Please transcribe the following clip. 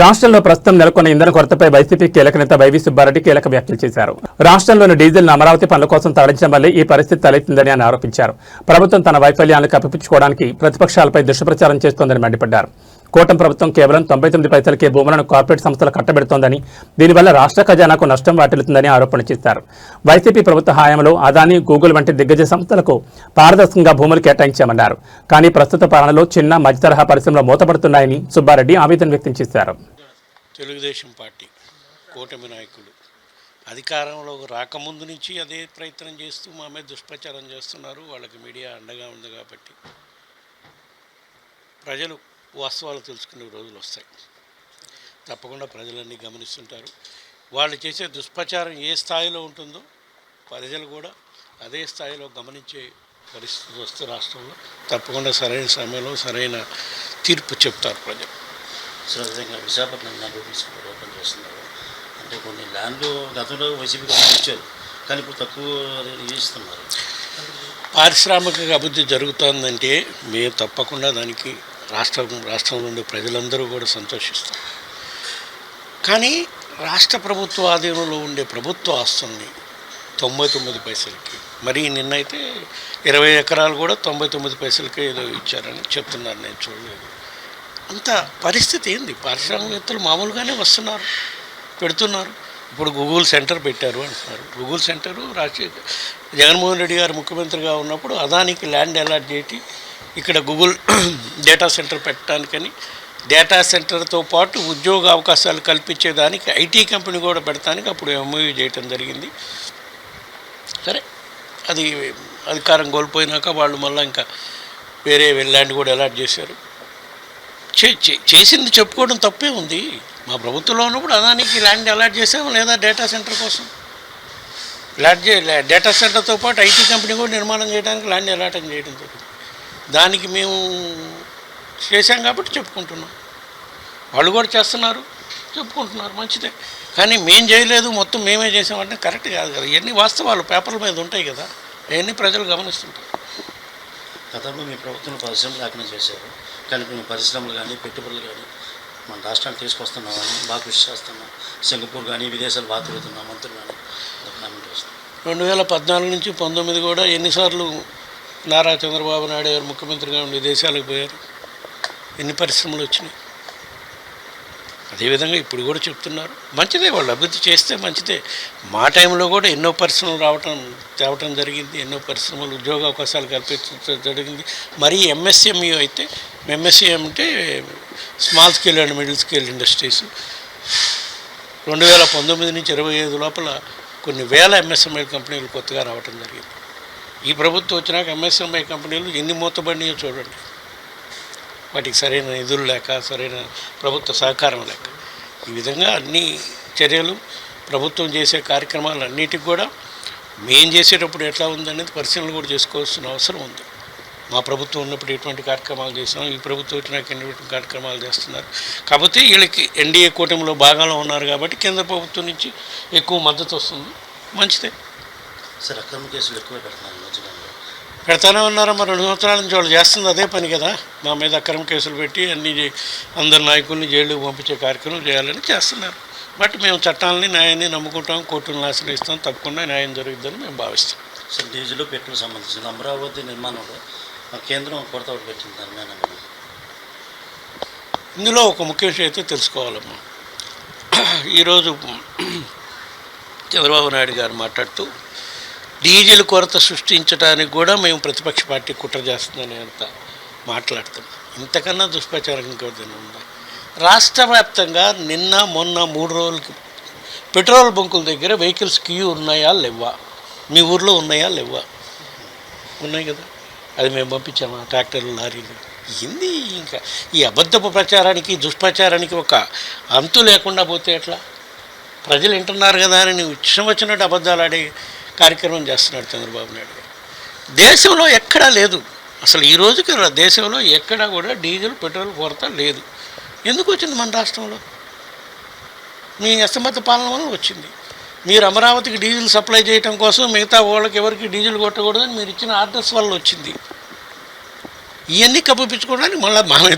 రాష్ట్రంలో ప్రస్తుతం నెలకొన్న ఇంధన కొరతపై వైసీపీ కీలక నేత వైవి సుబ్బారెడ్డి కీలక వ్యాఖ్యలు చేశారు. రాష్ట్రంలోని డీజిల్ అమరావతి పనుల కోసం తరలించడం వల్లే ఈ పరిస్థితి తలెత్తిందని ఆయన ఆరోపించారు. ప్రభుత్వం తన వైఫల్యాలను కప్పిపుచ్చుకోవడానికి ప్రతిపక్షాలపై దుష్ప్రచారం చేస్తోందని మండిపడ్డారు. కూటమి ప్రభుత్వం కేవలం 99 పైసలకే భూములను కార్పొరేట్ సంస్థలు కట్టబెడుతోందని, దీనివల్ల రాష్ట్ర ఖజానాకు నష్టం వాటిల్లుతుందని ఆరోపణలు చేశారు. వైసీపీ ప్రభుత్వ హయాంలో అదానీ, గూగుల్ వంటి దిగ్గజ సంస్థలకు పారదర్శకంగా భూములు కేటాయించామన్నారు. కానీ ప్రస్తుత పాలనలో చిన్న, మధ్యతరహా పరిశ్రమలు మూతపడుతున్నాయని సుబ్బారెడ్డి ఆవేదన వ్యక్తం చేశారు. తెలుగుదేశం పార్టీ కూటమి నాయకులు అధికారంలోకి రాకముందు నుంచి అదే ప్రయత్నం చేస్తూ మా మీద దుష్ప్రచారం చేస్తున్నారు. వాళ్ళకి మీడియా అండగా ఉంది కాబట్టి ప్రజలు వాస్తవాలు తెలుసుకునే రోజులు వస్తాయి. తప్పకుండా ప్రజలన్నీ గమనిస్తుంటారు. వాళ్ళు చేసే దుష్ప్రచారం ఏ స్థాయిలో ఉంటుందో ప్రజలు కూడా అదే స్థాయిలో గమనించే పరిస్థితి వస్తే రాష్ట్రంలో తప్పకుండా సరైన సమయంలో సరైన తీర్పు చెప్తారు ప్రజలు. సో విధంగా విశాఖపట్నం తీసుకుని ఓపెన్ చేస్తున్నారు. అంటే కొన్ని ల్యాండ్లు గతంలో వైసీపీ ఇచ్చారు, కానీ ఇప్పుడు తక్కువ చేస్తున్నారు. పారిశ్రామిక అభివృద్ధి జరుగుతుందంటే మేము తప్పకుండా దానికి రాష్ట్రం నుండి ప్రజలందరూ కూడా సంతోషిస్తారు. కానీ రాష్ట్ర ప్రభుత్వ ఆధీనంలో ఉండే ప్రభుత్వ ఆస్తుల్ని 99 పైసలకి, మరి నిన్నైతే 20 ఎకరాలు కూడా 99 పైసలకే ఏదో ఇచ్చారని చెప్తున్నారు. నేను చూడలేదు. అంత పరిస్థితి ఏంది? పారిశ్రామికవేత్తలు మామూలుగానే వస్తున్నారు, పెడుతున్నారు. ఇప్పుడు గూగుల్ సెంటర్ పెట్టారు అంటున్నారు. గూగుల్ సెంటరు జగన్మోహన్ రెడ్డి గారు ముఖ్యమంత్రిగా ఉన్నప్పుడు అదానికి ల్యాండ్ అలాట్ చేసి ఇక్కడ గూగుల్ డేటా సెంటర్ పెట్టడానికని, డేటా సెంటర్తో పాటు ఉద్యోగ అవకాశాలు కల్పించేదానికి ఐటీ కంపెనీ కూడా పెడతానికి అప్పుడు ఎంఓయూ చేయటం జరిగింది. సరే, అది అధికారం కోల్పోయినాక వాళ్ళు మళ్ళీ ఇంకా వేరే ల్యాండ్ కూడా అలాట్ చేశారు. చేసింది చెప్పుకోవడం తప్పే ఉంది. మా ప్రభుత్వంలో ఉన్నప్పుడు అదానికి ల్యాండ్ అలాట్ చేసాము, లేదా డేటా సెంటర్ కోసం డేటా సెంటర్తో పాటు ఐటీ కంపెనీ కూడా నిర్మాణం చేయడానికి ల్యాండ్ అలాటం చేయడం జరిగింది. దానికి మేము చేశాం కాబట్టి చెప్పుకుంటున్నాం. వాళ్ళు కూడా చేస్తున్నారు, చెప్పుకుంటున్నారు, మంచిదే. కానీ మేము చేయలేదు, మొత్తం మేమే చేసామంటే కరెక్ట్ కాదు కదా. ఇవన్నీ వాస్తవాలు పేపర్ల మీద ఉంటాయి కదా, అవన్నీ ప్రజలు గమనిస్తుంటారు. గతంలో మీ ప్రభుత్వం పరిశ్రమలు లేకుండా చేశారు, కానీ మేము పరిశ్రమలు కానీ పెట్టుబడులు కానీ మన రాష్ట్రానికి తీసుకొస్తున్నామని బాగా కృషి చేస్తున్నాం. సింగపూర్ కానీ విదేశాలు బాగా తిరుగుతున్నాం. మంత్రులు కానీ కామెంట్ చేస్తున్నాం. 2014 నుంచి 19 కూడా ఎన్నిసార్లు నారా చంద్రబాబు నాయుడు గారు ముఖ్యమంత్రిగా ఉండి దేశాలకు పోయారు, ఎన్ని పరిశ్రమలు వచ్చినాయి. అదేవిధంగా ఇప్పుడు కూడా చెప్తున్నారు. మంచిదే, వాళ్ళు అభివృద్ధి చేస్తే మంచిదే. మా టైంలో కూడా ఎన్నో పరిశ్రమలు తేవటం జరిగింది, ఎన్నో పరిశ్రమలు ఉద్యోగ అవకాశాలు కల్పించడం జరిగింది. మరి ఎంఎస్ఎంఈ అయితే, ఎంఎస్ఈ అంటే small scale and middle scale industries 2019 నుంచి 25 లోపల కొన్ని వేల ఎంఎస్ఎంఐ కంపెనీలు కొత్తగా రావటం జరిగింది. ఈ ప్రభుత్వం వచ్చినాక ఎంఎస్ఎంఐ కంపెనీలు ఎన్ని మూతబడినాయో చూడండి. వాటికి సరైన నిధులు లేక, సరైన ప్రభుత్వ సహకారం లేక, ఈ విధంగా అన్ని చర్యలు ప్రభుత్వం చేసే కార్యక్రమాలన్నిటికి కూడా మేం చేసేటప్పుడు ఎట్లా ఉందనేది పరిశీలన కూడా చేసుకోవాల్సిన అవసరం ఉంది. మా ప్రభుత్వం ఉన్నప్పుడు ఎటువంటి కార్యక్రమాలు చేసాం, ఈ ప్రభుత్వం వచ్చినాక ఎటువంటి కార్యక్రమాలు చేస్తున్నారు. కాకపోతే వీళ్ళకి ఎన్డీఏ కూటమిలో భాగంలో ఉన్నారు కాబట్టి కేంద్ర ప్రభుత్వం నుంచి ఎక్కువ మద్దతు వస్తుంది, మంచిదే. సార్, అక్రమ కేసులు ఎక్కువ పెడతానే ఉన్నారా? మరి 2 సంవత్సరాల నుంచి వాళ్ళు చేస్తుంది అదే పని కదా. మా మీద అక్రమ కేసులు పెట్టి అందరు నాయకుల్ని జైలుకు పంపించే కార్యక్రమం చేయాలని చేస్తున్నారు. బట్ మేము చట్టాలని, న్యాయాన్ని నమ్ముకుంటాం, కోర్టులను ఆశ్రయిస్తాం. తప్పకుండా న్యాయం జరుగుతుందని మేము భావిస్తాం. సార్, డీజిల్ పెట్రోల్ సంబంధించిన అమరావతి నిర్మాణంలో కేంద్రం కొరత పెట్టింది. దాని మీద ఇందులో ఒక ముఖ్య విషయం అయితే తెలుసుకోవాలమ్మా. ఈరోజు చంద్రబాబు నాయుడు గారు మాట్లాడుతూ డీజిల్ కొరత సృష్టించడానికి కూడా మేము ప్రతిపక్ష పార్టీ కుట్ర చేస్తుందని అంత మాట్లాడుతున్నాం. ఇంతకన్నా దుష్ప్రచారం ఇంకేదైనా ఉందా? రాష్ట్ర వ్యాప్తంగా నిన్న మొన్న 3 రోజులకి పెట్రోల్ బంకుల దగ్గర వెహికల్స్ క్యూ ఉన్నాయా లేవా? మీ ఊర్లో ఉన్నాయా లేవా? ఉన్నాయి కదా. అది మేము పంపించాము, ట్రాక్టర్లు, లారీలు. ఏంది ఇంకా ఈ అబద్ధపు ప్రచారానికి, దుష్ప్రచారానికి ఒక అంతు లేకుండా పోతే ఎట్లా? ప్రజలు వింటున్నారు కదా అని నువ్వు ఇష్టం వచ్చినట్టు అబద్ధాలు ఆడే కార్యక్రమం చేస్తున్నాడు చంద్రబాబు నాయుడు గారు. దేశంలో ఎక్కడా లేదు అసలు. ఈ రోజుకి దేశంలో ఎక్కడా కూడా డీజిల్, పెట్రోల్ కొరత లేదు. ఎందుకు వచ్చింది మన రాష్ట్రంలో? మీ అసమర్థ పాలన వల్ల వచ్చింది. మీరు అమరావతికి డీజిల్ సప్లై చేయడం కోసం మిగతా వాళ్ళకి ఎవరికి డీజిల్ కొట్టకూడదని మీరు ఇచ్చిన ఆర్డర్స్ వల్ల వచ్చింది. ఇవన్నీ కప్పిపించుకోవడానికి మళ్ళీ